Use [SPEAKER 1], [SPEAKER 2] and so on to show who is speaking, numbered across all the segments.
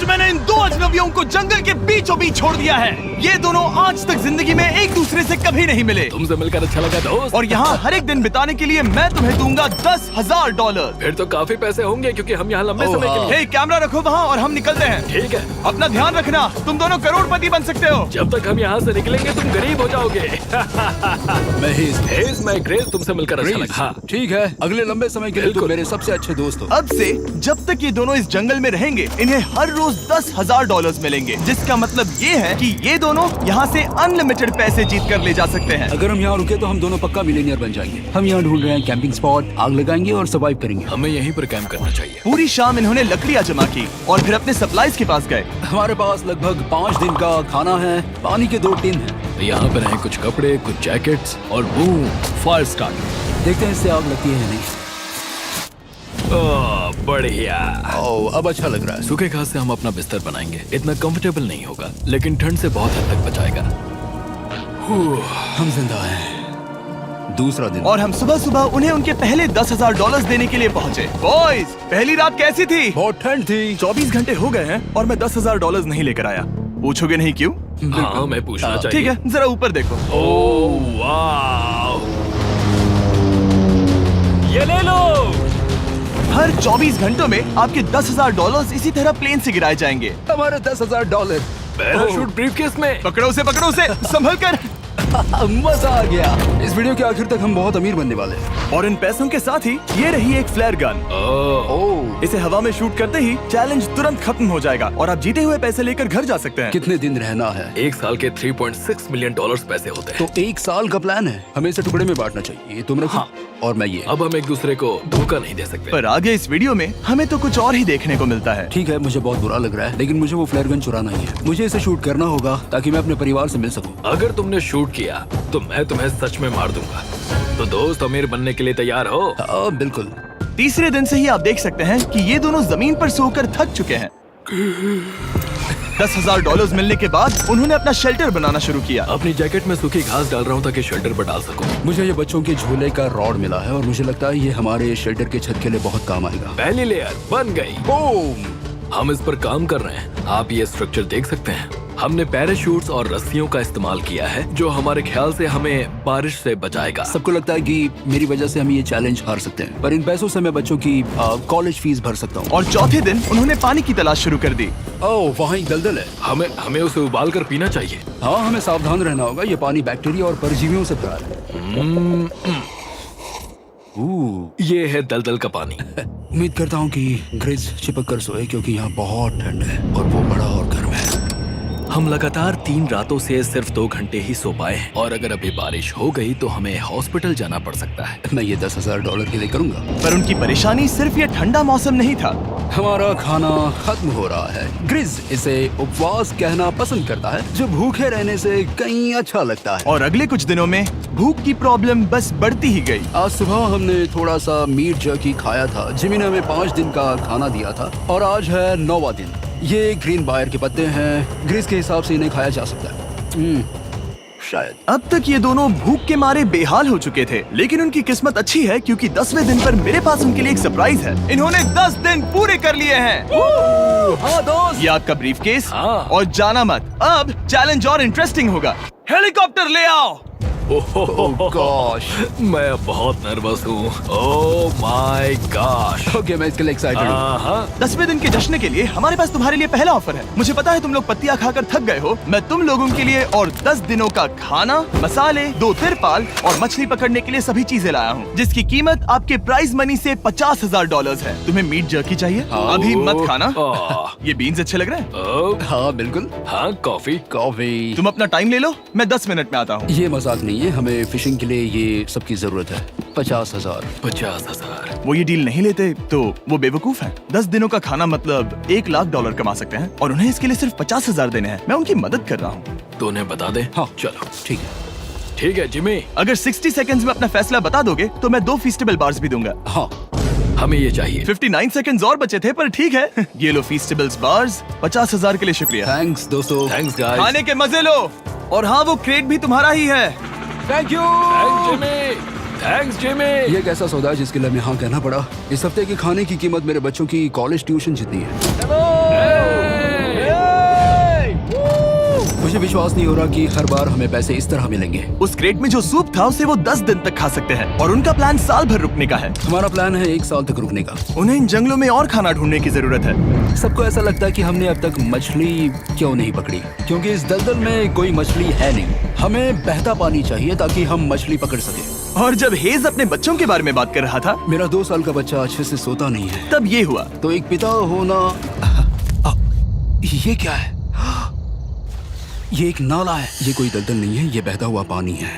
[SPEAKER 1] आज मैंने इन दो अजनबियों को जंगल के बीचों बीच छोड़ दिया है। ये दोनों आज तक जिंदगी में एक दूसरे से कभी नहीं मिले।
[SPEAKER 2] तुमसे मिलकर अच्छा लगा दोस्त।
[SPEAKER 1] और यहाँ हर एक दिन बिताने के लिए मैं तुम्हें दूंगा $10,000।
[SPEAKER 2] फिर तो काफी पैसे होंगे क्योंकि हम यहाँ लंबे समय के लिए।
[SPEAKER 1] हे, कैमरा रखो वहाँ और हम निकलते हैं।
[SPEAKER 2] ठीक है।
[SPEAKER 1] अपना ध्यान रखना, तुम दोनों करोड़पति बन सकते हो।
[SPEAKER 2] जब तक हम यहाँ से निकलेंगे तुम गरीब हो जाओगे। मैं ग्रेस, तुमसे मिलकर अच्छा लगा। हाँ
[SPEAKER 3] ठीक है, अगले लंबे समय के लिए तुम मेरे सबसे अच्छे दोस्त हो।
[SPEAKER 1] अब से जब तक ये दोनों इस जंगल में रहेंगे इन्हें हर रोज $10,000 मिलेंगे, जिसका मतलब ये है कि ये दोनों यहाँ से अनलिमिटेड पैसे जीत कर ले जा सकते हैं।
[SPEAKER 3] अगर हम यहाँ रुके तो हम दोनों पक्का मिलियनियर बन जाएंगे। हम यहाँ ढूंढ रहे हैं कैंपिंग स्पॉट, आग लगाएंगे और सर्वाइव करेंगे।
[SPEAKER 2] हमें यहीं पर कैंप करना चाहिए।
[SPEAKER 1] पूरी शाम इन्होंने लकड़ियाँ जमा की और फिर अपने सप्लाईज के पास गए।
[SPEAKER 3] हमारे पास लगभग 5 दिन का खाना है, पानी के 2 टिन हैं।
[SPEAKER 2] यहाँ पर हैं कुछ कपड़े, कुछ जैकेट्स और बूम, फायर स्टार्ट।
[SPEAKER 3] देखते हैं इससे आग लगती है या नहीं।
[SPEAKER 2] ओह बढ़िया।
[SPEAKER 3] ओह अब अच्छा लग रहा है।
[SPEAKER 2] सूखे घास से हम अपना बिस्तर बनाएंगे। इतना कंफर्टेबल नहीं होगा लेकिन ठंड से बहुत हद तक बचाएगा।
[SPEAKER 3] हम जिंदा हैं। दूसरा दिन
[SPEAKER 1] और हम सुबह सुबह उन्हें उनके पहले $10,000 देने के लिए पहुँचे। बॉयज, पहली रात कैसी थी?
[SPEAKER 3] बहुत ठंड थी।
[SPEAKER 1] 24 घंटे हो गए हैं और मैं $10,000 नहीं लेकर आया। पूछोगे नहीं क्यों?
[SPEAKER 2] हाँ मैं पूछना चाहिए।
[SPEAKER 1] ठीक है, जरा ऊपर देखो।
[SPEAKER 2] ओह वाह, ये ले लो।
[SPEAKER 1] हर 24 घंटों में आपके $10,000 इसी तरह प्लेन से गिराए जाएंगे।
[SPEAKER 3] हमारे $10,000।
[SPEAKER 2] पैराशूट ब्रीफकेस में।
[SPEAKER 1] पकड़ो उसे संभल कर।
[SPEAKER 3] मजा आ गया। इस वीडियो के आखिर तक हम बहुत अमीर बनने वाले हैं।
[SPEAKER 1] और इन पैसों के साथ ही ये रही एक फ्लेयर गन।
[SPEAKER 3] ओह
[SPEAKER 1] इसे हवा में शूट करते ही चैलेंज तुरंत खत्म हो जाएगा और आप जीते हुए पैसे लेकर घर जा सकते हैं।
[SPEAKER 3] कितने दिन रहना है?
[SPEAKER 2] 1 साल के $3.6 मिलियन पैसे होते हैं।
[SPEAKER 3] तो 1 साल का प्लान है। हमें इसे टुकड़े में बांटना चाहिए। ये तुम रखो।
[SPEAKER 2] हाँ।
[SPEAKER 3] और मैं ये।
[SPEAKER 2] अब हम एक दूसरे को धोखा नहीं दे सकते।
[SPEAKER 1] पर आगे इस वीडियो में हमें तो कुछ और ही देखने को मिलता है।
[SPEAKER 3] ठीक है, मुझे बहुत बुरा लग रहा है लेकिन मुझे वो फ्लेयर गन चुराना ही है। मुझे इसे शूट करना होगा ताकि मैं अपने परिवार से मिल सकूं।
[SPEAKER 2] अगर तुमने शूट किया तो मैं तुम्हें सच में मार दूंगा। तो दोस्त, अमीर बनने के लिए तैयार हो?
[SPEAKER 3] हाँ बिल्कुल।
[SPEAKER 1] तीसरे दिन से ही आप देख सकते हैं कि ये दोनों जमीन पर सोकर थक चुके हैं। $10,000 मिलने के बाद उन्होंने अपना शेल्टर बनाना शुरू किया।
[SPEAKER 2] अपनी जैकेट में सूखी घास डाल रहा हूँ ताकि शेल्टर पर डाल सकूं।
[SPEAKER 3] मुझे ये बच्चों के झूले का रॉड मिला है और मुझे लगता है ये हमारे शेल्टर के छत के लिए बहुत काम आएगा।
[SPEAKER 2] पहली लेयर बन गई।
[SPEAKER 3] बूम!
[SPEAKER 2] हम इस पर काम कर रहे हैं। आप ये स्ट्रक्चर देख सकते हैं। हमने पैराशूट्स और रस्सियों का इस्तेमाल किया है जो हमारे ख्याल से हमें बारिश से बचाएगा।
[SPEAKER 3] सबको लगता है कि मेरी वजह से हम ये चैलेंज हार सकते हैं, पर इन पैसों से मैं बच्चों की कॉलेज फीस भर सकता हूँ।
[SPEAKER 1] और चौथे दिन उन्होंने पानी की तलाश शुरू कर दी।
[SPEAKER 3] ओह वहाँ एक दलदल है।
[SPEAKER 2] हमें उसे उबाल कर पीना चाहिए।
[SPEAKER 3] हाँ हमें सावधान रहना होगा। ये पानी बैक्टीरिया और परजीवियों से भरा है।
[SPEAKER 2] ये है दलदल का पानी।
[SPEAKER 3] उम्मीद करता हूँ कि ग्रिज चिपक कर सोए क्योंकि यहाँ बहुत ठंड है और वो बड़ा और गर्म है।
[SPEAKER 2] हम लगातार 3 रातों से सिर्फ 2 घंटे ही सो पाए हैं और अगर अभी बारिश हो गई तो हमें हॉस्पिटल जाना पड़ सकता है।
[SPEAKER 3] मैं ये $10,000 के लिए करूँगा।
[SPEAKER 1] पर उनकी परेशानी सिर्फ ये ठंडा मौसम नहीं था।
[SPEAKER 3] हमारा खाना खत्म हो रहा है। ग्रिज इसे उपवास कहना पसंद करता है, जो भूखे रहने से कहीं अच्छा लगता है।
[SPEAKER 1] और अगले कुछ दिनों में भूख की प्रॉब्लम बस बढ़ती ही गई।
[SPEAKER 3] आज सुबह हमने थोड़ा सा मीट जर्की खाया था। जिमी ने हमें 5 दिन का खाना दिया था और आज है 9वां दिन। ये ग्रीन बायर के पत्ते हैं। ग्रिज के हिसाब से इन्हें खाया जा सकता है। शायद।
[SPEAKER 1] अब तक ये दोनों भूख के मारे बेहाल हो चुके थे, लेकिन उनकी किस्मत अच्छी है क्योंकि 10वें दिन पर मेरे पास उनके लिए एक सरप्राइज है। इन्होंने 10 दिन पूरे कर लिए हैं।
[SPEAKER 3] हाँ दोस्त,
[SPEAKER 1] ये आपका ब्रीफकेस।
[SPEAKER 2] हाँ।
[SPEAKER 1] और जाना मत, अब चैलेंज और इंटरेस्टिंग होगा। हेलीकॉप्टर ले आओ।
[SPEAKER 3] गॉश,
[SPEAKER 2] मैं अब बहुत नर्वस हूँ। Oh my gosh.
[SPEAKER 3] ओके मैं इसके लिए एक्साइटेड हूँ।
[SPEAKER 1] 10वें दिन के जश्न के लिए हमारे पास तुम्हारे लिए पहला ऑफर है। मुझे पता है तुम लोग पत्तियां खाकर थक गए हो। मैं तुम लोगों के लिए और 10 दिनों का खाना, मसाले, 2 तिरपाल और मछली पकड़ने के लिए सभी चीजें लाया हूँ, जिसकी कीमत आपके प्राइज मनी से $50,000 है। तुम्हें मीट जर्की चाहिए? अभी मत खाना। ये बीन्स अच्छे लग रहे हैं।
[SPEAKER 3] हाँ बिल्कुल।
[SPEAKER 2] हाँ कॉफी।
[SPEAKER 1] तुम अपना टाइम ले लो, मैं 10 मिनट में आता हूँ।
[SPEAKER 3] ये मजाक नहीं है, हमें फिशिंग के लिए ये सबकी जरूरत है। 50,000।
[SPEAKER 2] 50,000।
[SPEAKER 1] वो ये डील नहीं लेते तो वो बेवकूफ हैं। 10 दिनों का खाना मतलब $1 लाख कमा सकते हैं और उन्हें इसके लिए सिर्फ 50,000 देने हैं। मैं उनकी मदद कर रहा हूँ।
[SPEAKER 2] तो उन्हें बता दे।
[SPEAKER 3] हाँ
[SPEAKER 2] चलो
[SPEAKER 3] ठीक है।
[SPEAKER 2] ठीक है जिमी।
[SPEAKER 1] अगर 60 सेकंड्स में अपना फैसला बता दोगे तो मैं 2 फीस्टेबल बार्स भी दूंगा।
[SPEAKER 3] हाँ
[SPEAKER 2] हमें ये चाहिए।
[SPEAKER 1] 59 सेकंड्स और बचे थे, पर ठीक है। ये लो फीस्टेबल्स बार्स। 50,000 के लिए शुक्रिया।
[SPEAKER 3] थैंक्स दोस्तों।
[SPEAKER 2] Thanks guys.
[SPEAKER 1] खाने के मजे लो। और हाँ, वो क्रेट भी तुम्हारा ही है।
[SPEAKER 3] Thank you.
[SPEAKER 2] Thanks Jimmy.
[SPEAKER 3] ये एक ऐसा सौदा है जिसके लिए हमें हाँ कहना पड़ा। इस हफ्ते के खाने की कीमत मेरे बच्चों की कॉलेज ट्यूशन जितनी है। विश्वास नहीं हो रहा कि हर बार हमें पैसे इस तरह मिलेंगे।
[SPEAKER 1] उस क्रेट में जो सूप था उसे वो 10 दिन तक खा सकते हैं और उनका प्लान साल भर रुकने का है।
[SPEAKER 3] हमारा प्लान है 1 साल तक रुकने का।
[SPEAKER 1] उन्हें इन जंगलों में और खाना ढूंढने की जरूरत है।
[SPEAKER 3] सबको ऐसा लगता है कि हमने अब तक मछली क्यों नहीं पकड़ी, क्योंकि इस दलदल में कोई मछली है नहीं। हमें बहता पानी चाहिए ताकि हम मछली पकड़ सके।
[SPEAKER 1] और जब हेज अपने बच्चों के बारे में बात कर रहा था,
[SPEAKER 3] मेरा 2 साल का बच्चा अच्छे से सोता नहीं है।
[SPEAKER 1] तब ये हुआ।
[SPEAKER 3] तो एक पिता होना, ये क्या है? ये एक नाला है। ये कोई दलदल नहीं है, ये बहता हुआ पानी है।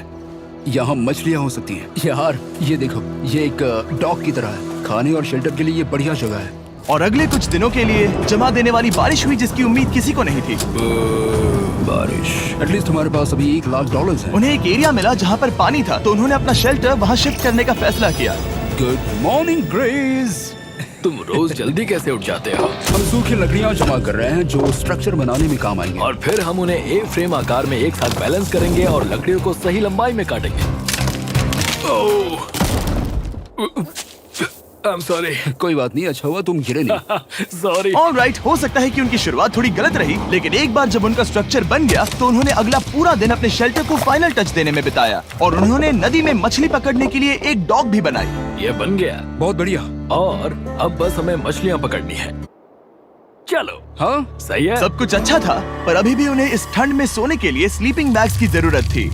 [SPEAKER 3] यहाँ मछलियाँ हो सकती हैं। यार ये देखो, ये एक डॉक की तरह है। खाने और शेल्टर के लिए ये बढ़िया जगह है।
[SPEAKER 1] और अगले कुछ दिनों के लिए जमा देने वाली बारिश हुई जिसकी उम्मीद किसी को नहीं थी।
[SPEAKER 3] बारिश। एटलीस्ट हमारे पास अभी $1,00,000 है।
[SPEAKER 1] उन्हें एक एरिया मिला जहाँ पर पानी था, तो उन्होंने अपना शेल्टर वहाँ शिफ्ट करने का फैसला किया।
[SPEAKER 3] Good morning grace.
[SPEAKER 2] तुम रोज जल्दी कैसे उठ जाते हो?
[SPEAKER 3] हम सूखी लकड़ियाँ जमा कर रहे हैं जो स्ट्रक्चर बनाने में काम आएंगे।
[SPEAKER 2] और फिर हम उन्हें एक फ्रेम आकार में एक साथ बैलेंस करेंगे और लकड़ियों को सही लंबाई में काटेंगे। I'm sorry.
[SPEAKER 3] कोई बात नहीं, अच्छा हुआ तुम गिरे नहीं।
[SPEAKER 2] Sorry.
[SPEAKER 1] ऑलराइट, हो सकता है कि उनकी शुरुआत थोड़ी गलत रही, लेकिन एक बार जब उनका स्ट्रक्चर बन गया तो उन्होंने अगला पूरा दिन अपने शेल्टर को फाइनल टच देने में बिताया और उन्होंने नदी में मछली पकड़ने के लिए एक डॉक भी बनाई।
[SPEAKER 2] ये बन गया
[SPEAKER 3] बहुत बढ़िया।
[SPEAKER 2] और अब बस हमें मछलियाँ पकड़नी है। चलो।
[SPEAKER 3] हाँ
[SPEAKER 2] सही है।
[SPEAKER 1] सब कुछ अच्छा था, पर अभी भी उन्हें इस ठंड में सोने के लिए स्लीपिंग बैग्स की जरूरत थी।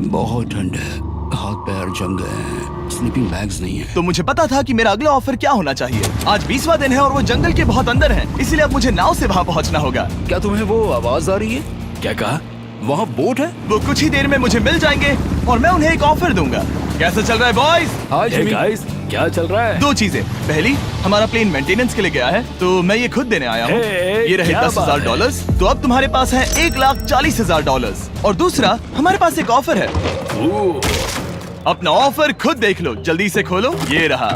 [SPEAKER 3] बहुत ठंड है, हाथ पैर जम गए हैं, स्लीपिंग बैग्स नहीं है।
[SPEAKER 1] तो मुझे पता था कि मेरा अगला ऑफर क्या होना चाहिए। आज 20वां दिन है और वो जंगल के बहुत अंदर है, इसलिए अब मुझे नाव से वहाँ पहुँचना होगा।
[SPEAKER 3] क्या तुम्हें वो आवाज आ रही है?
[SPEAKER 2] क्या कहा?
[SPEAKER 3] वहाँ बोट है?
[SPEAKER 1] वो कुछ ही देर में मुझे मिल जाएंगे और मैं उन्हें एक ऑफर दूंगा। कैसा चल रहा है बॉयज?
[SPEAKER 3] हाय
[SPEAKER 2] Hey
[SPEAKER 3] जिमी।
[SPEAKER 2] guys, क्या चल रहा है?
[SPEAKER 1] 2 चीजें। पहली, हमारा प्लेन मेंटेनेंस के लिए गया है, तो मैं ये खुद देने आया हूँ।
[SPEAKER 2] Hey,
[SPEAKER 1] ये रहे
[SPEAKER 2] क्या बात
[SPEAKER 1] $10,000, तो अब तुम्हारे पास है $1,40,000। और दूसरा, हमारे पास एक ऑफर है।
[SPEAKER 2] ओह,
[SPEAKER 1] अपना ऑफर खुद देख लो, जल्दी से खोलो। ये रहा।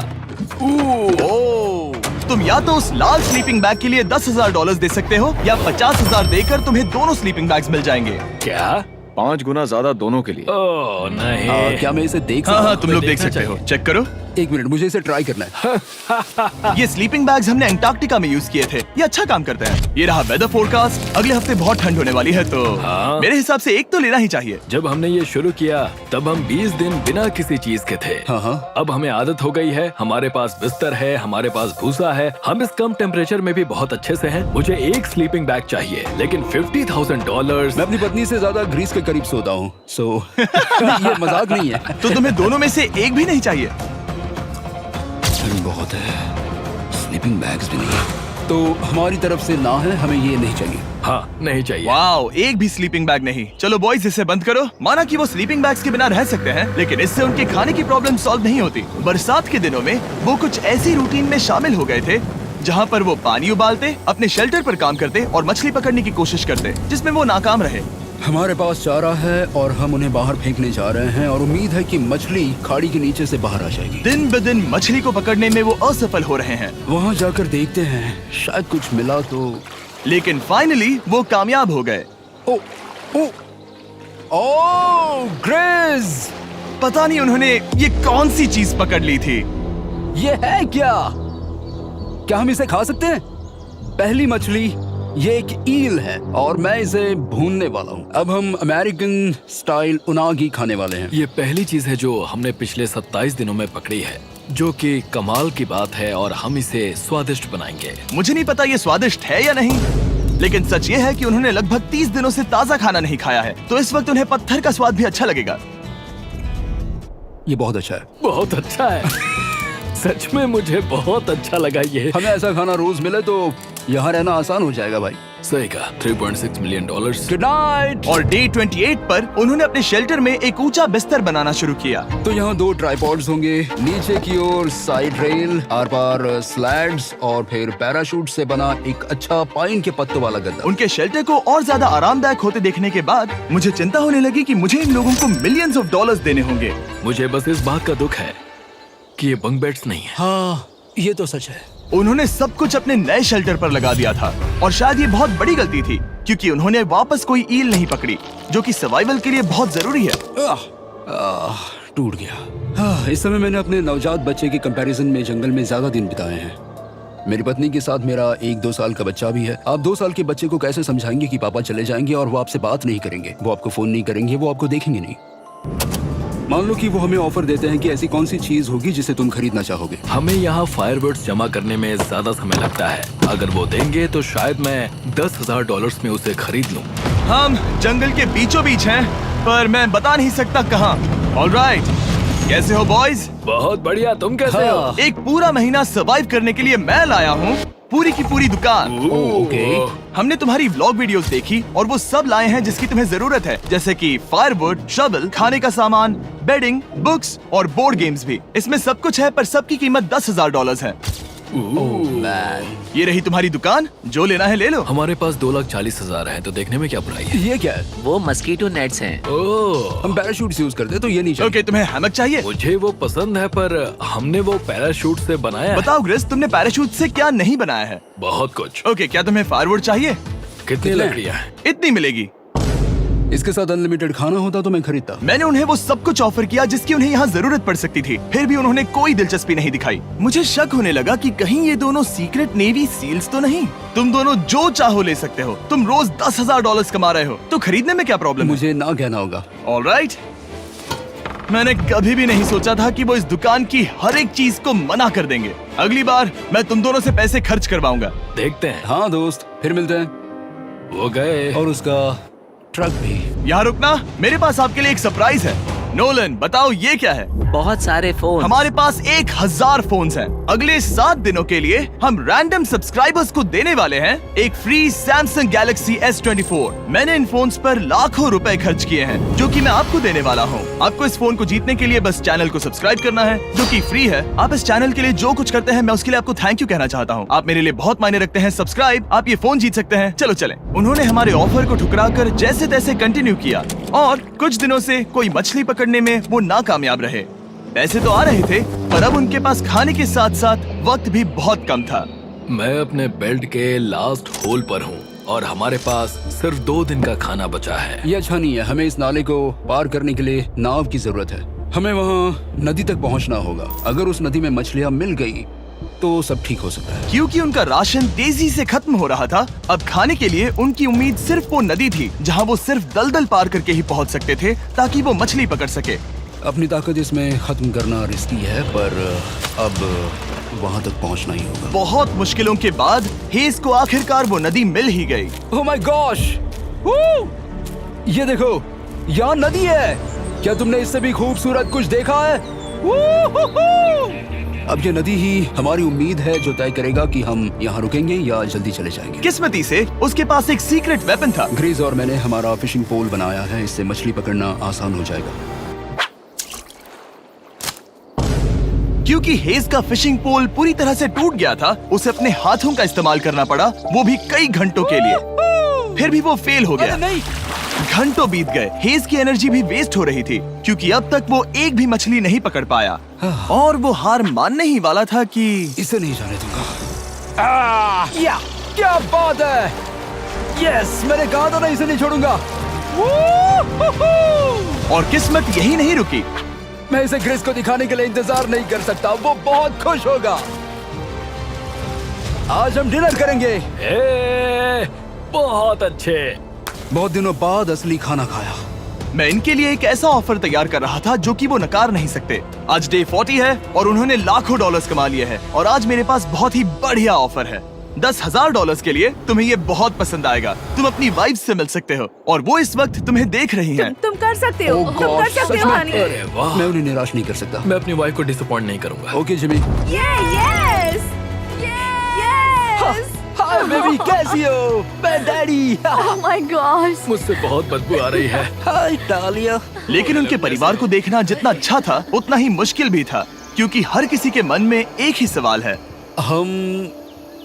[SPEAKER 1] ओह, तुम या तो उस लाल स्लीपिंग बैग के लिए $10,000 दे सकते हो या 50,000 देकर तुम्हें दोनों स्लीपिंग बैग्स मिल जाएंगे।
[SPEAKER 2] क्या?
[SPEAKER 4] 5 गुना ज्यादा दोनों के लिए।
[SPEAKER 2] ओह नहीं।
[SPEAKER 3] क्या मैं इसे देख
[SPEAKER 1] हाँ
[SPEAKER 3] सकता
[SPEAKER 1] हाँ,
[SPEAKER 3] हूँ?
[SPEAKER 1] तुम लोग देख
[SPEAKER 2] देखना
[SPEAKER 1] सकते हो।
[SPEAKER 2] चाहिए।
[SPEAKER 1] चेक करो।
[SPEAKER 3] 1 मिनट, मुझे इसे ट्राई करना है।
[SPEAKER 1] ये स्लीपिंग बैग्स हमने अंटार्कटिका में यूज किए थे। ये अच्छा काम करते हैं। ये रहा वेदर फोरकास्ट। अगले हफ्ते बहुत ठंड होने वाली है, तो
[SPEAKER 2] हाँ।
[SPEAKER 1] मेरे हिसाब से एक तो लेना ही चाहिए।
[SPEAKER 2] जब हमने ये शुरू किया तब हम 20 दिन बिना किसी चीज के थे।
[SPEAKER 3] हाँ।
[SPEAKER 2] अब हमें आदत हो गई है। हमारे पास बिस्तर है, हमारे पास भूसा है। हम इस कम टेम्परेचर में भी बहुत अच्छे से हैं। मुझे एक स्लीपिंग बैग चाहिए, लेकिन $50,000।
[SPEAKER 3] मैं अपनी पत्नी से ज्यादा ग्रीस के करीब सोता हूँ, सो ये मजाक नहीं है।
[SPEAKER 1] तो तुम्हें दोनों में से एक भी नहीं चाहिए?
[SPEAKER 3] ठंड बहुत है, स्लीपिंग बैग्स भी नहीं है। तो हमारी तरफ से ना है, हमें ये नहीं चाहिए।
[SPEAKER 2] हाँ, नहीं चाहिए।
[SPEAKER 1] वाओ, एक भी स्लीपिंग बैग नहीं। चलो बॉयज, इसे बंद करो। माना कि वो स्लीपिंग बैग्स के बिना रह सकते हैं, लेकिन इससे उनके खाने की प्रॉब्लम सॉल्व नहीं होती। बरसात के दिनों में वो कुछ ऐसी रूटीन में शामिल हो गए थे जहाँ पर वो पानी उबालते, अपने शेल्टर पर काम करते और मछली पकड़ने की कोशिश करते, जिसमें वो नाकाम रहे।
[SPEAKER 3] हमारे पास चारा है और हम उन्हें बाहर फेंकने जा रहे हैं और उम्मीद है कि मछली खाड़ी के नीचे से बाहर आ जाएगी।
[SPEAKER 1] दिन ब दिन मछली को पकड़ने में वो असफल हो रहे हैं,
[SPEAKER 3] वहाँ जाकर देखते हैं, शायद कुछ मिला तो।
[SPEAKER 1] लेकिन फाइनली वो कामयाब हो गए।
[SPEAKER 3] ओ, ओ, ओ, ग्रेस!
[SPEAKER 1] पता नहीं उन्होंने ये कौन सी चीज पकड़ ली थी।
[SPEAKER 3] ये है क्या? क्या हम इसे खा सकते हैं? पहली मछली, ये एक ईल है और मैं इसे भूनने वाला हूँ। अब हम अमेरिकन स्टाइल उनागी खाने वाले हैं।
[SPEAKER 2] ये पहली चीज है जो हमने पिछले 27 दिनों में पकड़ी है, जो कि कमाल की बात है और हम इसे स्वादिष्ट बनाएंगे।
[SPEAKER 1] मुझे नहीं पता ये स्वादिष्ट है या नहीं, लेकिन सच ये है कि उन्होंने लगभग 30 दिनों से ताजा खाना नहीं खाया है, तो इस वक्त उन्हें पत्थर का स्वाद भी अच्छा लगेगा।
[SPEAKER 3] ये बहुत अच्छा है।
[SPEAKER 2] बहुत अच्छा है। सच में मुझे बहुत अच्छा लगा ये।
[SPEAKER 3] हमें ऐसा खाना रोज मिले तो यहाँ रहना आसान हो जाएगा भाई।
[SPEAKER 2] सही कहा। $3.6 मिलियन।
[SPEAKER 3] Good night.
[SPEAKER 1] और डे 28 पर उन्होंने अपने शेल्टर में एक ऊंचा बिस्तर बनाना शुरू किया।
[SPEAKER 3] तो यहाँ 2 ट्राइपॉड्स होंगे, नीचे की ओर side rail, are par slides और फिर पैराशूट से बना एक अच्छा पाइन के पत्तों वाला गद्दा।
[SPEAKER 1] उनके शेल्टर को और ज्यादा आरामदायक होते देखने के बाद मुझे चिंता होने लगी कि मुझे इन लोगों को मिलियंस ऑफ डॉलर्स देने होंगे।
[SPEAKER 2] मुझे बस इस बात का दुख है कि ये बंक बेड्स नहीं है।
[SPEAKER 3] हाँ, ये तो सच है।
[SPEAKER 1] उन्होंने सब कुछ अपने नए शेल्टर पर लगा दिया था और शायद ये बहुत बड़ी गलती थी, क्योंकि उन्होंने वापस कोई ईल नहीं पकड़ी, जो कि सर्वाइवल के लिए बहुत जरूरी है।
[SPEAKER 3] टूट गया। इस समय मैंने अपने नवजात बच्चे के कंपैरिजन में जंगल में ज्यादा दिन बिताए हैं। मेरी पत्नी के साथ मेरा 1-2 साल का बच्चा भी है। आप 2 साल के बच्चे को कैसे समझाएंगे कि पापा चले जाएंगे और वो आपसे बात नहीं करेंगे, वो आपको फोन नहीं करेंगे, वो आपको देखेंगे नहीं। मान लो कि वो हमें ऑफर देते हैं कि ऐसी कौन सी चीज होगी जिसे तुम खरीदना चाहोगे।
[SPEAKER 2] हमें यहाँ फायरवर्ड्स जमा करने में ज्यादा समय लगता है। अगर वो देंगे तो शायद मैं $10,000 में उसे खरीद लूँ।
[SPEAKER 1] हम जंगल के बीचों बीच हैं, पर मैं बता नहीं सकता कहाँ। ऑलराइट, कैसे हो बॉयज?
[SPEAKER 2] बहुत बढ़िया, तुम कैसे हो?
[SPEAKER 1] एक पूरा महीना सर्वाइव करने के लिए मैं लाया हूँ पूरी की पूरी दुकान।
[SPEAKER 3] ओके।
[SPEAKER 1] हमने तुम्हारी व्लॉग वीडियोस देखी और वो सब लाए हैं जिसकी तुम्हें जरूरत है, जैसे कि फायरवुड, शवल, खाने का सामान, बेडिंग, बुक्स और बोर्ड गेम्स भी। इसमें सब कुछ है, पर सबकी कीमत $10,000 है। ये रही तुम्हारी दुकान, जो लेना है ले लो।
[SPEAKER 2] हमारे पास 2,40,000 है, तो देखने में क्या बुराई है?
[SPEAKER 3] ये क्या है?
[SPEAKER 5] वो मस्कीटो नेट्स हैं।
[SPEAKER 2] ओह,
[SPEAKER 3] हम पैराशूट यूज करते हैं तो ये नहीं चाहिए।
[SPEAKER 1] ओके, तुम्हें हैमक चाहिए?
[SPEAKER 2] मुझे वो पसंद है, पर हमने वो पैराशूट से बनाया है।
[SPEAKER 1] बताओ ग्रिस, तुमने पैराशूट से क्या नहीं बनाया है?
[SPEAKER 2] बहुत कुछ।
[SPEAKER 1] ओके, क्या तुम्हें फायरवुड चाहिए?
[SPEAKER 2] कितनी लकड़ियाँ हैं?
[SPEAKER 1] इतनी मिलेगी।
[SPEAKER 3] इसके साथ अनलिमिटेड खाना होता तो मैं खरीदता।
[SPEAKER 1] मैंने उन्हें वो सब कुछ ऑफर किया जिसकी उन्हें यहाँ जरूरत पड़ सकती थी, फिर भी उन्होंने कोई दिलचस्पी नहीं दिखाई। मुझे शक होने लगा कि कहीं ये दोनों सीक्रेट नेवी सील्स तो नहीं। तुम दोनों जो चाहो ले सकते हो। तुम रोज $10,000 कमा रहे हो, तो खरीदने में क्या प्रॉब्लम है?
[SPEAKER 3] मुझे ना कहना होगा।
[SPEAKER 1] ऑलराइट, मैंने कभी भी नहीं सोचा था कि वो इस दुकान की हर एक चीज को मना कर देंगे। अगली बार मैं तुम दोनों से पैसे खर्च करवाऊंगा।
[SPEAKER 2] देखते हैं।
[SPEAKER 3] हाँ दोस्त, फिर मिलते हैं।
[SPEAKER 2] वो गए।
[SPEAKER 3] और उसका ट्रक भी।
[SPEAKER 1] यहाँ रुकना, मेरे पास आपके लिए एक सरप्राइज है। नोलन, बताओ ये क्या है?
[SPEAKER 5] बहुत सारे फोन।
[SPEAKER 1] हमारे पास 1,000 फोन्स हैं। अगले 7 दिनों के लिए हम रैंडम सब्सक्राइबर्स को देने वाले हैं एक फ्री Samsung Galaxy S24। मैंने इन फोन्स पर लाखों रुपए खर्च किए हैं, जो कि मैं आपको देने वाला हूँ। आपको इस फोन को जीतने के लिए बस चैनल को सब्सक्राइब करना है, जो कि फ्री है। आप इस चैनल के लिए जो कुछ करते हैं, मैं उसके लिए आपको थैंक यू कहना चाहता हूँ। आप मेरे लिए बहुत मायने रखते हैं। सब्सक्राइब, आप ये फोन जीत सकते हैं। चलो चलें। उन्होंने हमारे ऑफर को ठुकरा कर जैसे तैसे कंटिन्यू किया, और कुछ दिनों से कोई मछली पकड़ने में वो नाकामयाब रहे। पैसे तो आ रहे थे, पर अब उनके पास खाने के साथ साथ वक्त भी बहुत कम था।
[SPEAKER 2] मैं अपने बेल्ट के लास्ट होल पर हूँ और हमारे पास सिर्फ 2 दिन का खाना बचा है।
[SPEAKER 3] ये अच्छा नहीं है। हमें इस नाले को पार करने के लिए नाव की जरूरत है। हमें वहाँ नदी तक पहुँचना होगा। अगर उस नदी में मछलियाँ मिल गई तो सब ठीक हो सकता है।
[SPEAKER 1] क्योंकि उनका राशन तेजी से खत्म हो रहा था, अब खाने के लिए उनकी उम्मीद सिर्फ वो नदी थी, जहाँ वो सिर्फ दलदल पार करके ही पहुँच सकते थे, ताकि वो मछली पकड़ सके।
[SPEAKER 3] अपनी ताकत इसमें खत्म करना रिस्की है, पर अब वहाँ तक पहुँचना ही होगा।
[SPEAKER 1] बहुत मुश्किलों के बाद हेज को आखिरकार वो नदी मिल ही गई।
[SPEAKER 3] Oh my gosh! ये देखो, यहाँ नदी है। क्या तुमने इससे भी खूबसूरत कुछ देखा है? अब ये नदी ही हमारी उम्मीद है जो तय करेगा कि हम यहाँ रुकेंगे या जल्दी चले जाएंगे।
[SPEAKER 1] किस्मती से उसके पास एक सीक्रेट वेपन था।
[SPEAKER 3] ग्रीज और मैंने हमारा फिशिंग पोल बनाया है, इससे मछली पकड़ना आसान हो जाएगा।
[SPEAKER 1] क्योंकि हेज का फिशिंग पोल पूरी तरह से टूट गया था, उसे अपने हाथों का इस्तेमाल करना पड़ा, वो भी कई घंटों के लिए। फिर भी वो फेल हो गया।
[SPEAKER 3] नहीं।
[SPEAKER 1] घंटों बीत गए, हेज की एनर्जी भी वेस्ट हो रही थी, क्योंकि अब तक वो एक भी मछली नहीं पकड़ पाया, और वो हार मानने ही वाला था कि
[SPEAKER 3] इसे नहीं जाने दूंगा। या क्या बात है! यस, मैंने कहा था ना, इसे नहीं छोड़ूंगा।
[SPEAKER 1] और किस्मत यही नहीं रुकी।
[SPEAKER 3] मैं इसे ग्रेस को दिखाने के लिए इंतजार नहीं कर सकता। वो बहुत खुश होगा। आज हम डिनर करेंगे।
[SPEAKER 2] बहुत अच्छे।
[SPEAKER 3] बहुत दिनों बाद असली खाना खाया।
[SPEAKER 1] मैं इनके लिए एक ऐसा ऑफर तैयार कर रहा था जो कि वो नकार नहीं सकते। आज डे 40 है और उन्होंने लाखों डॉलर्स कमा लिए हैं, और आज मेरे पास बहुत ही बढ़िया ऑफर है। $10,000 के लिए तुम्हें ये बहुत पसंद आएगा। तुम अपनी वाइफ से मिल सकते हो, और वो इस वक्त तुम्हें देख रही हैं।
[SPEAKER 6] तुम कर सकते हो।
[SPEAKER 3] Oh
[SPEAKER 6] तुम कर
[SPEAKER 3] God,
[SPEAKER 6] सकते
[SPEAKER 3] सच
[SPEAKER 6] हो
[SPEAKER 3] में?
[SPEAKER 6] हनी।
[SPEAKER 2] अरे वाह,
[SPEAKER 3] मैं उन्हें निराश नहीं कर सकता।
[SPEAKER 2] मैं अपनी वाइफ को डिसअपॉइंट नहीं करूंगा।
[SPEAKER 3] Okay Jimmy.
[SPEAKER 6] Yes
[SPEAKER 3] hi baby, कैसी हो? मैं डैडी।
[SPEAKER 6] Oh my gosh.
[SPEAKER 2] मुझसे बहुत बदबू आ रही है।
[SPEAKER 3] हाय डालिया।
[SPEAKER 1] लेकिन उनके परिवार को देखना जितना अच्छा था, उतना ही मुश्किल भी था, क्योंकि हर किसी के मन में एक ही सवाल है।
[SPEAKER 3] हम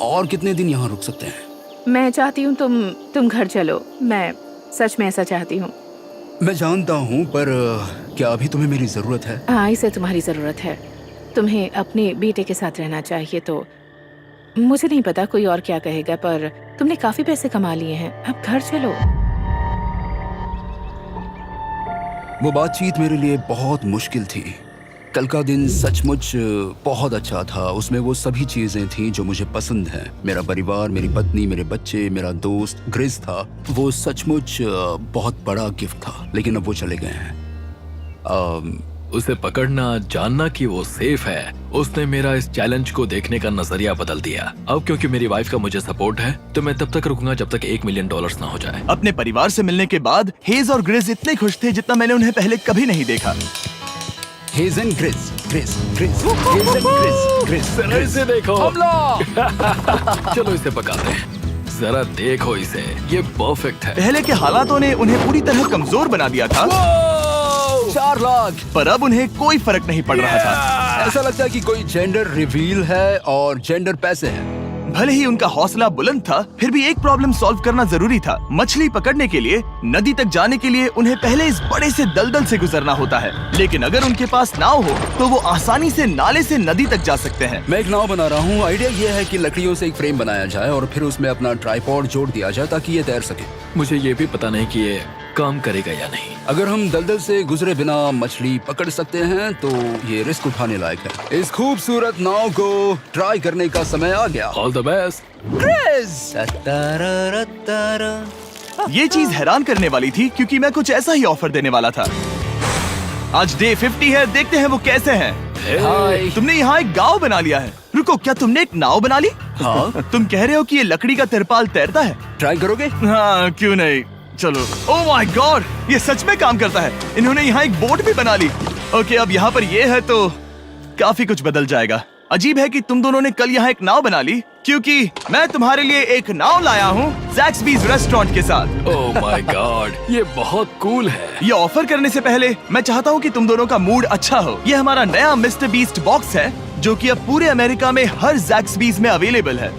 [SPEAKER 3] और कितने दिन यहाँ रुक सकते हैं?
[SPEAKER 6] मैं चाहती हूँ तुम घर चलो। मैं सच में ऐसा चाहती हूँ।
[SPEAKER 3] मैं जानता हूँ, पर क्या अभी तुम्हें मेरी जरूरत है?
[SPEAKER 6] हाँ, इसे तुम्हारी जरूरत है। तुम्हें अपने बेटे के साथ रहना चाहिए। तो मुझे नहीं पता कोई और क्या कहेगा, पर तुमने काफी पैसे कमा लिए हैं, अब घर चलो।
[SPEAKER 3] वो बातचीत मेरे लिए बहुत मुश्किल थी। कल का दिन सचमुच बहुत अच्छा था। उसमें वो सभी चीजें थी जो मुझे पसंद हैं। मेरा परिवार, मेरी पत्नी, मेरे बच्चे, मेरा दोस्त ग्रिस था। वो सचमुच बहुत बड़ा गिफ्ट था, लेकिन अब वो चले गए हैं।
[SPEAKER 2] उसे पकड़ना, जानना कि वो सेफ है, उसने मेरा इस चैलेंज को देखने का नजरिया बदल दिया। अब क्योंकि मेरी वाइफ का मुझे सपोर्ट है, तो मैं तब तक रुकूंगा जब तक $1 मिलियन ना हो जाए।
[SPEAKER 1] अपने परिवार से मिलने के बाद हेज और ग्रिस इतने खुश थे जितना मैंने उन्हें पहले कभी नहीं देखा।
[SPEAKER 3] हेज एंड ग्रिस, ग्रिस, ग्रिस, हेज एंड ग्रिस, ग्रिस, ग्रिस।
[SPEAKER 2] इसे देखो।
[SPEAKER 3] हमला!
[SPEAKER 2] चलो इसे पकाते हैं। जरा देखो इसे, ये परफेक्ट है।
[SPEAKER 1] पहले के हालातों ने उन्हें पूरी तरह कमजोर बना दिया था,
[SPEAKER 3] 4 लाख।
[SPEAKER 1] पर अब उन्हें कोई फर्क नहीं पड़ रहा था।
[SPEAKER 3] ऐसा लगता है कि कोई जेंडर रिवील है और जेंडर पैसे हैं।
[SPEAKER 1] भले ही उनका हौसला बुलंद था, फिर भी एक प्रॉब्लम सॉल्व करना जरूरी था। मछली पकड़ने के लिए नदी तक जाने के लिए उन्हें पहले इस बड़े से दलदल से गुजरना होता है, लेकिन अगर उनके पास नाव हो तो वो आसानी से नाले से नदी तक जा सकते हैं।
[SPEAKER 3] मैं एक नाव बना रहा हूँ। आइडिया ये है कि लकड़ियों से एक फ्रेम बनाया जाए और फिर उसमें अपना ट्राइपॉड जोड़ दिया जाए ताकि ये तैर सके।
[SPEAKER 2] मुझे ये भी पता नहीं कि ये काम करेगा या नहीं।
[SPEAKER 3] अगर हम दलदल से गुजरे बिना मछली पकड़ सकते हैं तो ये रिस्क उठाने लायक है। इस खूबसूरत नाव को ट्राई करने का समय आ गया।
[SPEAKER 2] All the best.
[SPEAKER 1] ये चीज हैरान करने वाली थी क्योंकि मैं कुछ ऐसा ही ऑफर देने वाला था। आज डे 50 है, देखते हैं वो कैसे हैं।
[SPEAKER 3] हाय।
[SPEAKER 1] तुमने यहाँ एक गांव बना लिया है। रुको, क्या तुमने एक नाव बना ली?
[SPEAKER 3] हाँ।
[SPEAKER 1] तुम कह रहे हो कि ये लकड़ी का तिरपाल तैरता है?
[SPEAKER 3] ट्राई करोगे?
[SPEAKER 1] हाँ, क्यों नहीं, चलो। ओह माय गॉड, ये सच में काम करता है। इन्होंने यहाँ एक बोट भी बना ली। ओके, अब यहाँ पर ये है तो काफी कुछ बदल जाएगा। अजीब है कि तुम दोनों ने कल यहाँ एक नाव बना ली, क्योंकि मैं तुम्हारे लिए एक नाव लाया हूँ ज़ैक्सबीज़ रेस्टोरेंट के साथ।
[SPEAKER 2] ओह माय गॉड, ये बहुत कूल है।
[SPEAKER 1] ये ऑफर करने से पहले मैं चाहता हूँ कि तुम दोनों का मूड अच्छा हो। ये हमारा नया मिस्टर बीस्ट बॉक्स है, जो कि अब पूरे अमेरिका में हर ज़ैक्सबीज़ में अवेलेबल है।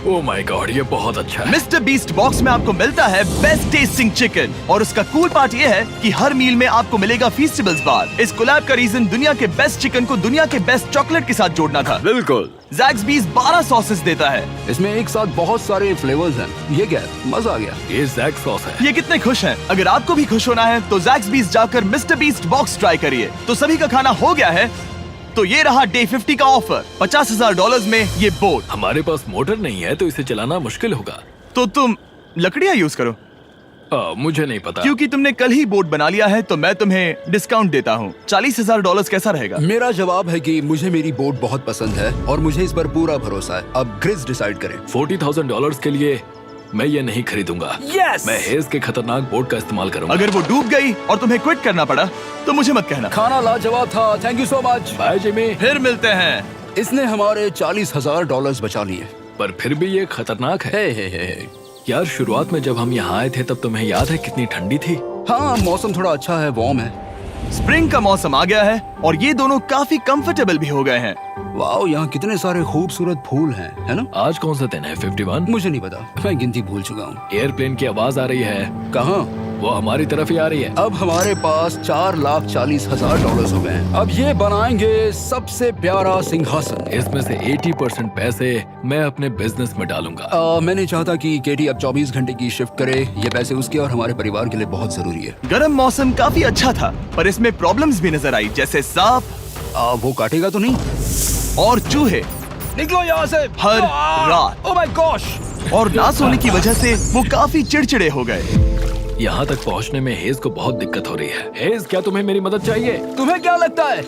[SPEAKER 2] ओह माय गॉड, ये बहुत अच्छा है।
[SPEAKER 1] मिस्टर बीस्ट बॉक्स में आपको मिलता है बेस्ट टेस्टिंग चिकन, और उसका कूल पार्ट ये है कि हर मील में आपको मिलेगा फीस्टेबल्स बार। इस कोलैब का रीजन दुनिया के बेस्ट चिकन को दुनिया के बेस्ट चॉकलेट के साथ जोड़ना था।
[SPEAKER 4] बिल्कुल।
[SPEAKER 1] ज़ैक्सबीज़ 12 सॉसेस देता है।
[SPEAKER 3] इसमें एक साथ बहुत सारे फ्लेवर्स हैं। ये क्या है? मजा आ गया।
[SPEAKER 2] ये जैक सॉस है।
[SPEAKER 1] ये कितने खुश हैं। अगर आपको भी खुश होना है तो ज़ैक्सबीज़ जाकर मिस्टर बीस्ट बॉक्स ट्राई करिए। तो सभी का खाना हो गया है, तो ये रहा डे 50 का ऑफर। $50,000 में ये बोट।
[SPEAKER 2] हमारे पास मोटर नहीं है तो इसे चलाना मुश्किल होगा।
[SPEAKER 1] तो तुम लकड़ियाँ यूज करो।
[SPEAKER 2] मुझे नहीं पता।
[SPEAKER 1] क्योंकि तुमने कल ही बोट बना लिया है तो मैं तुम्हें डिस्काउंट देता हूँ। $40,000 कैसा रहेगा?
[SPEAKER 3] मेरा जवाब है कि मुझे मेरी बोट बहुत पसंद है और मुझे इस पर पूरा भरोसा है। अब ग्रिस डिसाइड करें।
[SPEAKER 2] $40,000 के लिए मैं ये नहीं खरीदूंगा।
[SPEAKER 3] Yes!
[SPEAKER 2] मैं हेज के खतरनाक बोट का इस्तेमाल करूंगा।
[SPEAKER 1] अगर वो डूब गई और तुम्हें क्विट करना पड़ा तो मुझे मत कहना।
[SPEAKER 3] खाना लाजवाब था। Thank you so much.
[SPEAKER 2] Bye Jimmy.
[SPEAKER 1] फिर मिलते हैं।
[SPEAKER 3] इसने हमारे $40,000 बचा लिए।
[SPEAKER 2] पर फिर भी ये खतरनाक है।
[SPEAKER 3] हे।
[SPEAKER 2] यार, शुरुआत में जब हम यहाँ आए थे तब तुम्हें याद है कितनी ठंडी थी?
[SPEAKER 3] हाँ, मौसम थोड़ा अच्छा है, वार्म है।
[SPEAKER 1] स्प्रिंग का मौसम आ गया है और ये दोनों काफी कंफर्टेबल भी हो गए हैं।
[SPEAKER 3] वाओ, यहाँ कितने सारे खूबसूरत फूल हैं, है ना?
[SPEAKER 2] आज कौन सा दिन है? 51?
[SPEAKER 3] मुझे नहीं पता, मैं गिनती भूल चुका हूँ।
[SPEAKER 2] एयरप्लेन की आवाज आ रही है।
[SPEAKER 3] कहाँ?
[SPEAKER 2] वो हमारी तरफ ही आ रही है।
[SPEAKER 3] अब हमारे पास $4,40,000 हो गए हैं। अब ये बनाएंगे सबसे प्यारा सिंहासन।
[SPEAKER 2] इसमें से 80% पैसे मैं अपने बिजनेस में डालूंगा।
[SPEAKER 3] मैं नहीं चाहता कि केटी अब 24 घंटे की शिफ्ट करे। ये पैसे उसके और हमारे परिवार के लिए बहुत जरूरी है।
[SPEAKER 1] गर्म मौसम काफी अच्छा था, पर इसमें प्रॉब्लम्स भी नजर आई, जैसे सांप
[SPEAKER 3] वो काटेगा तो नहीं?
[SPEAKER 1] और चूहे
[SPEAKER 3] निकलो यहाँ से
[SPEAKER 1] हर रात।
[SPEAKER 3] Oh my gosh.
[SPEAKER 1] और ना सोने की वजह से वो काफी चिड़चिड़े हो गए।
[SPEAKER 2] यहाँ तक पहुँचने में हेज को बहुत दिक्कत हो रही है। हेज, क्या तुम्हें मेरी मदद चाहिए?
[SPEAKER 3] तुम्हें क्या लगता है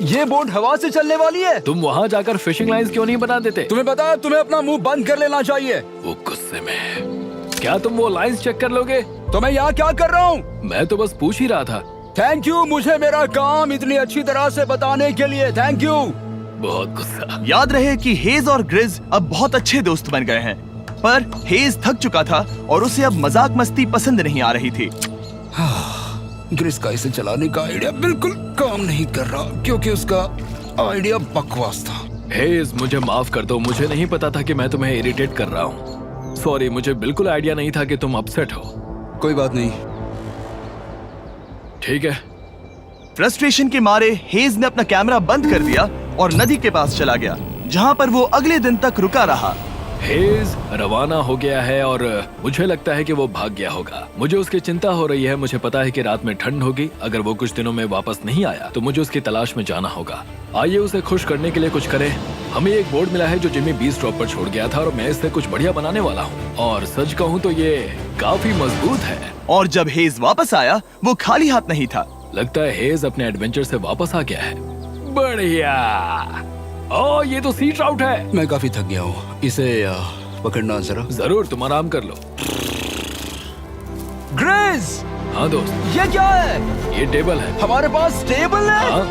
[SPEAKER 3] ये बोट हवा से चलने वाली है?
[SPEAKER 2] तुम वहाँ जाकर फिशिंग लाइंस क्यों नहीं बना देते?
[SPEAKER 3] तुम्हें पता है तुम्हें अपना मुंह बंद कर लेना चाहिए।
[SPEAKER 2] वो गुस्से में है। क्या तुम वो लाइंस चेक कर लोगे?
[SPEAKER 3] तो मैं यहाँ क्या कर रहा हूँ?
[SPEAKER 2] मैं तो बस पूछ ही रहा था।
[SPEAKER 3] थैंक यू मुझे मेरा काम इतनी अच्छी तरह से बताने के लिए। Thank you.
[SPEAKER 2] बहुत गुस्सा।
[SPEAKER 1] याद रहे कि हेज और ग्रिज अब बहुत अच्छे दोस्त बन गए हैं, पर हेज थक चुका था और उसे अब मजाक मस्ती पसंद नहीं आ रही थी।
[SPEAKER 3] ग्रिस का इसे चलाने का आइडिया बिल्कुल काम नहीं कर रहा क्योंकि उसका आइडिया बकवास था।
[SPEAKER 2] हेज, मुझे माफ कर दो। मुझे नहीं पता था कि मैं तुम्हें इरिटेट कर रहा हूँ। सॉरी, मुझे बिल्कुल आइडिया नहीं था कि तुम अपसेट हो।
[SPEAKER 3] कोई बात नहीं।
[SPEAKER 2] ठीक है।
[SPEAKER 1] फ्रस्ट्रेशन के मारे हेज ने अपना कैमरा बंद कर दिया और नदी के पास चला गया, जहाँ पर वो अगले दिन तक रुका रहा।
[SPEAKER 2] हेज रवाना हो गया है और मुझे लगता है कि वो भाग गया होगा। मुझे उसकी चिंता हो रही है। मुझे पता है कि रात में ठंड होगी। अगर वो कुछ दिनों में वापस नहीं आया तो मुझे उसकी तलाश में जाना होगा। आइए उसे खुश करने के लिए कुछ करें। हमें एक बोर्ड मिला है जो जिमी बीस ड्रॉप पर छोड़ गया था और मैं इससे कुछ बढ़िया बनाने वाला हूँ। और सच कहूँ तो ये काफी मजबूत है।
[SPEAKER 1] और जब हेज वापस आया वो खाली हाथ नहीं था।
[SPEAKER 2] लगता है हेज अपने एडवेंचर से वापस आ गया है। बढ़िया। ओ, ये तो सी ट्राउट है।
[SPEAKER 3] मैं काफी थक गया हूँ, इसे पकड़ना जरा।
[SPEAKER 2] जरूर, तुम आराम कर लो।
[SPEAKER 3] ग्रेस,
[SPEAKER 2] हाँ दोस्त,
[SPEAKER 3] ये क्या है?
[SPEAKER 2] ये टेबल है।
[SPEAKER 3] हमारे पास टेबल है।
[SPEAKER 2] हाँ,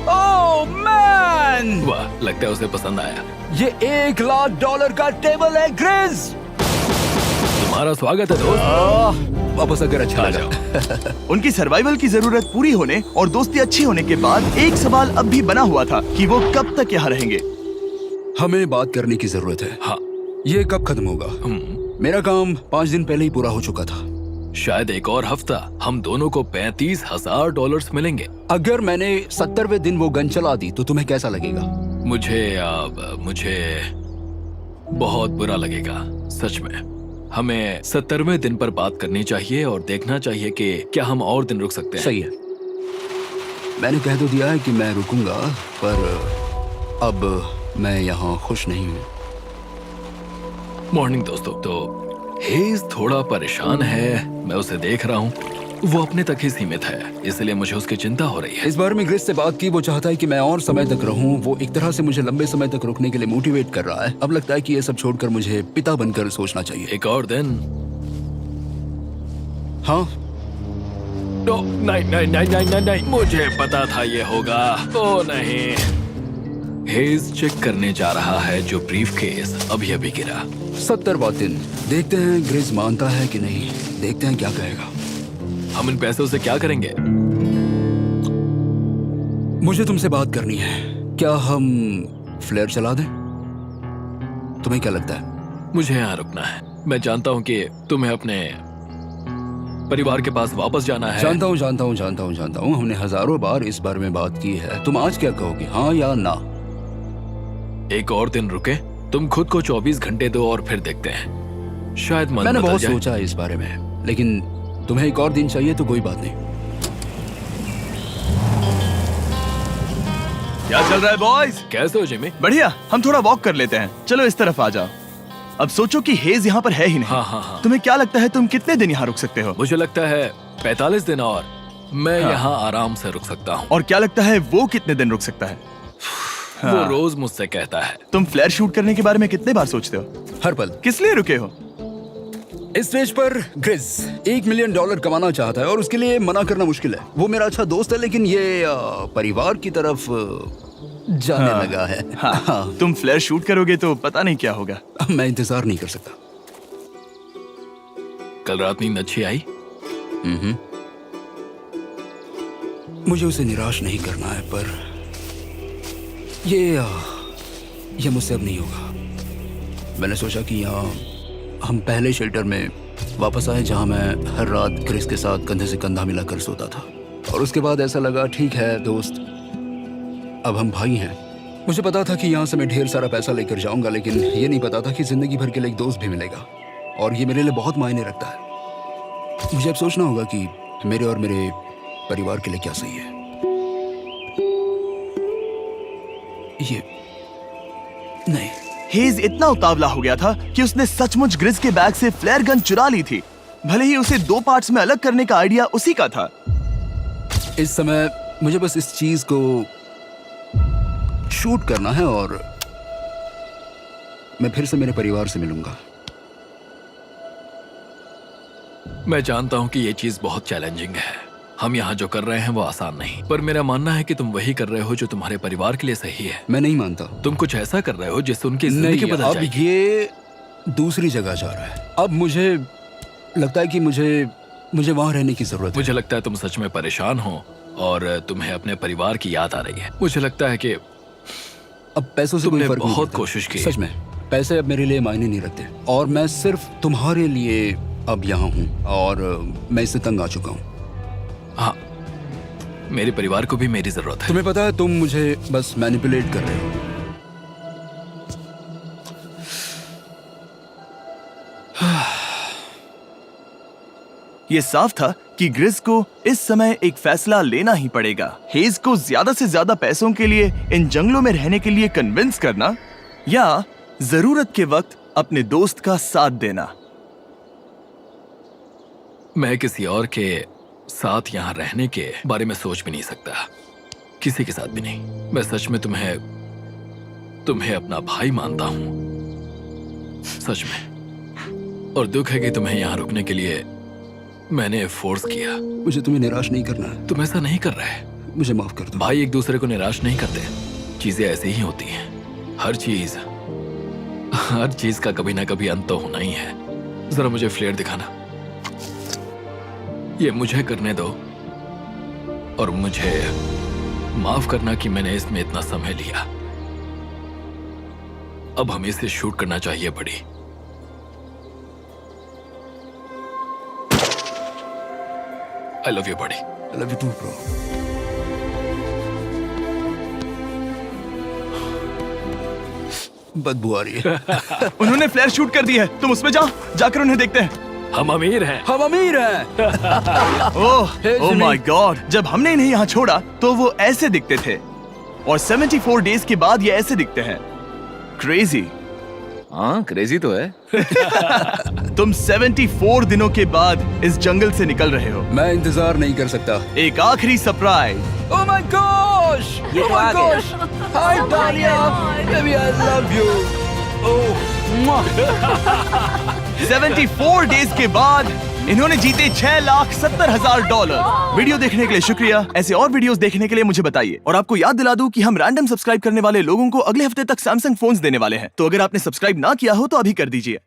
[SPEAKER 3] ओह मैन,
[SPEAKER 2] वाह, लगता है उसे पसंद आया।
[SPEAKER 3] ये $1,00,000 का टेबल है ग्रेस।
[SPEAKER 2] तुम्हारा स्वागत है दोस्त।
[SPEAKER 3] वापस अगर अच्छा
[SPEAKER 2] आ
[SPEAKER 3] लगा।
[SPEAKER 2] जाओ।
[SPEAKER 1] उनकी सर्वाइवल की जरूरत पूरी होने और दोस्ती अच्छी होने के बाद एक सवाल अब भी बना हुआ था कि वो कब तक यहाँ रहेंगे।
[SPEAKER 3] हमें बात करने की जरूरत है।
[SPEAKER 2] हाँ,
[SPEAKER 3] ये कब खत्म होगा? मेरा काम 5 दिन पहले ही पूरा हो चुका था।
[SPEAKER 2] शायद एक और हफ्ता। हम दोनों को $35,000 मिलेंगे।
[SPEAKER 3] अगर मैंने 70वें दिन वो गन चला दी तो तुम्हें कैसा लगेगा?
[SPEAKER 2] मुझे बहुत बुरा लगेगा, सच में। हमें 70वें दिन पर बात करनी चाहिए और देखना चाहिए कि क्या हम और दिन रुक सकते हैं।
[SPEAKER 3] सही है। मैंने कह तो दिया है कि मैं रुकूंगा, पर अब मैं यहाँ खुश नहीं हूँ।
[SPEAKER 2] मॉर्निंग दोस्तों। तो हेज थोड़ा परेशान है, मैं उसे देख रहा हूँ। वो अपने तक ही सीमित है, इसलिए मुझे उसकी चिंता हो रही है।
[SPEAKER 3] इस बार में ग्रेस से बात की, वो चाहता है कि मैं और समय तक रहूं। वो एक तरह से मुझे लंबे समय तक रुकने के लिए मोटिवेट कर रहा है। अब लगता है कि ये सब छोड़कर मुझे पिता बनकर सोचना चाहिए।
[SPEAKER 2] एक और दिन।
[SPEAKER 3] हाँ,
[SPEAKER 2] नहीं नहीं नहीं नहीं नहीं नहीं, मुझे पता था ये होगा। ओ नहीं। हेज चेक करने जा रहा है जो ब्रीफकेस अभी अभी गिरा।
[SPEAKER 3] 70वां दिन। देखते हैं ग्रेस मानता है कि नहीं। देखते हैं क्या कहेगा।
[SPEAKER 2] हम इन पैसों से क्या करेंगे?
[SPEAKER 3] मुझे तुमसे बात करनी है। क्या हम फ्लेयर चला दें? तुम्हें क्या लगता है?
[SPEAKER 2] मुझे यहाँ रुकना है। मैं जानता हूँ कि तुम्हें अपने परिवार के पास वापस जाना है।
[SPEAKER 3] जानता हूँ। हमने हजारों बार इस बारे में बात की है। तुम आज क्या कहोगे, हाँ या ना?
[SPEAKER 2] एक और दिन रुके। तुम खुद को 24 घंटे दो और फिर देखते हैं। शायद मन
[SPEAKER 3] मैंने
[SPEAKER 2] बदल
[SPEAKER 3] बहुत
[SPEAKER 2] जाए।
[SPEAKER 3] सोचा है इस बारे में, लेकिन तुम्हें एक और दिन चाहिए तो कोई बात नहीं।
[SPEAKER 1] क्या चल रहा है बॉयज?
[SPEAKER 2] कैसे हो जिमी?
[SPEAKER 1] बढ़िया। हम थोड़ा वॉक कर लेते हैं। चलो इस तरफ आ जाओ। अब सोचो कि हेज यहाँ पर है ही नहीं।
[SPEAKER 2] हाँ।
[SPEAKER 1] तुम्हें क्या लगता है तुम कितने दिन यहाँ रुक सकते हो?
[SPEAKER 2] मुझे लगता है 45 दिन और मैं
[SPEAKER 1] हाँ।
[SPEAKER 2] यहाँ आराम से रुक सकता हूँ।
[SPEAKER 1] और क्या लगता है वो कितने दिन रुक सकता है?
[SPEAKER 2] वो रोज मुझसे कहता है।
[SPEAKER 1] तुम फ्लेयर शूट करने के बारे में कितने बार सोचते हो?
[SPEAKER 3] हर पल।
[SPEAKER 1] किस लिए रुके हो?
[SPEAKER 3] इस स्टेज पर ग्रिज $1 मिलियन कमाना चाहता है और उसके लिए मना करना मुश्किल है। वो मेरा अच्छा दोस्त है, लेकिन ये परिवार की तरफ जाने लगा है।
[SPEAKER 1] हाँ। तुम फ्लेयर शूट करोगे तो पता नहीं क्या होगा।
[SPEAKER 3] मैं इंतजार नहीं कर सकता।
[SPEAKER 2] कल रात नींद अच्छी आई?
[SPEAKER 3] मुझे उसे निराश नहीं करना है, पर ये मुझसे अब नहीं होगा। मैंने सोचा कि यहाँ हम पहले शेल्टर में वापस आए जहाँ मैं हर रात क्रिस के साथ कंधे से कंधा मिलाकर सोता था। और उसके बाद ऐसा लगा, ठीक है दोस्त, अब हम भाई हैं। मुझे पता था कि यहाँ से मैं ढेर सारा पैसा लेकर जाऊंगा, लेकिन ये नहीं पता था कि जिंदगी भर के लिए एक दोस्त भी मिलेगा। और ये मेरे लिए बहुत मायने रखता है। मुझे अब सोचना होगा कि मेरे और मेरे परिवार के लिए क्या सही है। ये नहीं।
[SPEAKER 1] हेज इतना उतावला हो गया था कि उसने सचमुच ग्रिस के बैग से फ्लेयर गन चुरा ली थी। भले ही उसे 2 पार्ट्स में अलग करने का आइडिया उसी का था।
[SPEAKER 3] इस समय मुझे बस इस चीज को शूट करना है और मैं फिर से मेरे परिवार से मिलूंगा।
[SPEAKER 2] मैं जानता हूँ कि ये चीज बहुत चैलेंजिंग है। हम यहाँ जो कर रहे हैं वो आसान नहीं, पर मेरा मानना है कि तुम वही कर रहे हो जो तुम्हारे परिवार के लिए सही है।
[SPEAKER 3] मैं नहीं मानता।
[SPEAKER 2] तुम कुछ ऐसा कर रहे हो जिससे उनकी जिंदगी
[SPEAKER 3] नहीं,
[SPEAKER 2] बदल
[SPEAKER 3] अब
[SPEAKER 2] जाएगी।
[SPEAKER 3] ये दूसरी जगह जा रहा है। अब मुझे लगता है कि मुझे वहां रहने की जरूरत है।
[SPEAKER 2] मुझे लगता है तुम सच में परेशान हो और तुम्हें अपने परिवार की याद आ रही है। मुझे लगता है कि
[SPEAKER 3] अब पैसों से कोई
[SPEAKER 2] तुमने
[SPEAKER 3] फर्क नहीं
[SPEAKER 2] बहुत
[SPEAKER 3] पड़ता।
[SPEAKER 2] कोशिश की।
[SPEAKER 3] सच में पैसे अब मेरे लिए मायने नहीं रखते और मैं सिर्फ तुम्हारे लिए अब यहाँ हूँ और मैं इससे तंग आ चुका हूँ।
[SPEAKER 2] हाँ, मेरे परिवार को भी मेरी जरूरत है।
[SPEAKER 3] तुम्हें पता है, तुम मुझे बस मैनिपुलेट कर रहे हो।
[SPEAKER 1] ये साफ था कि ग्रिस को इस समय एक फैसला लेना ही पड़ेगा। हेज को ज्यादा से ज्यादा पैसों के लिए इन जंगलों में रहने के लिए कन्विंस करना या जरूरत के वक्त अपने दोस्त का साथ देना।
[SPEAKER 2] मैं किसी और के साथ यहाँ रहने के बारे में सोच भी नहीं सकता, किसी के साथ भी नहीं। मैं सच में तुम्हें अपना भाई मानता हूँ, सच में। और दुख है कि तुम्हें यहाँ रुकने के लिए मैंने फोर्स किया।
[SPEAKER 3] मुझे तुम्हें निराश नहीं करना है।
[SPEAKER 2] तुम ऐसा नहीं कर रहे।
[SPEAKER 3] मुझे माफ कर दो।
[SPEAKER 2] भाई एक दूसरे को निराश नहीं करते, चीजें ऐसे ही होती हैं। हर चीज का कभी ना कभी अंत तो होना ही है। जरा मुझे फ्लेयर दिखाना। ये मुझे करने दो और मुझे माफ करना कि मैंने इसमें इतना समय लिया। अब हमें इसे शूट करना चाहिए बड़ी। I love you, buddy.
[SPEAKER 3] I love you too, bro. बदबू आ रही है।
[SPEAKER 1] उन्होंने फ्लेयर शूट कर दी है, तुम उसमें जाओ, जाकर उन्हें देखते हैं।
[SPEAKER 2] हम अमीर हैं।
[SPEAKER 3] हम अमीर हैं।
[SPEAKER 1] ओह माय गॉड, जब हमने इन्हें यहाँ छोड़ा तो वो ऐसे दिखते थे और 74 डेज के बाद ये ऐसे दिखते हैं। क्रेजी।
[SPEAKER 4] हाँ क्रेजी तो है।
[SPEAKER 1] तुम 74 दिनों के बाद इस जंगल से निकल रहे हो।
[SPEAKER 3] मैं इंतजार नहीं कर सकता।
[SPEAKER 1] एक आखिरी सरप्राइज।
[SPEAKER 3] Oh my gosh!
[SPEAKER 5] ये
[SPEAKER 3] Oh
[SPEAKER 5] तो
[SPEAKER 3] my
[SPEAKER 5] आ गया।
[SPEAKER 3] gosh! Hi Dahlia! Baby, I love you. Oh, mwah.
[SPEAKER 1] 74 days के बाद इन्होंने जीते $6,70,000। वीडियो देखने के लिए शुक्रिया। ऐसे और वीडियोस देखने के लिए मुझे बताइए। और आपको याद दिला दूं कि हम रैंडम सब्सक्राइब करने वाले लोगों को अगले हफ्ते तक सैमसंग फोन्स देने वाले हैं। तो अगर आपने सब्सक्राइब ना किया हो तो अभी कर दीजिए।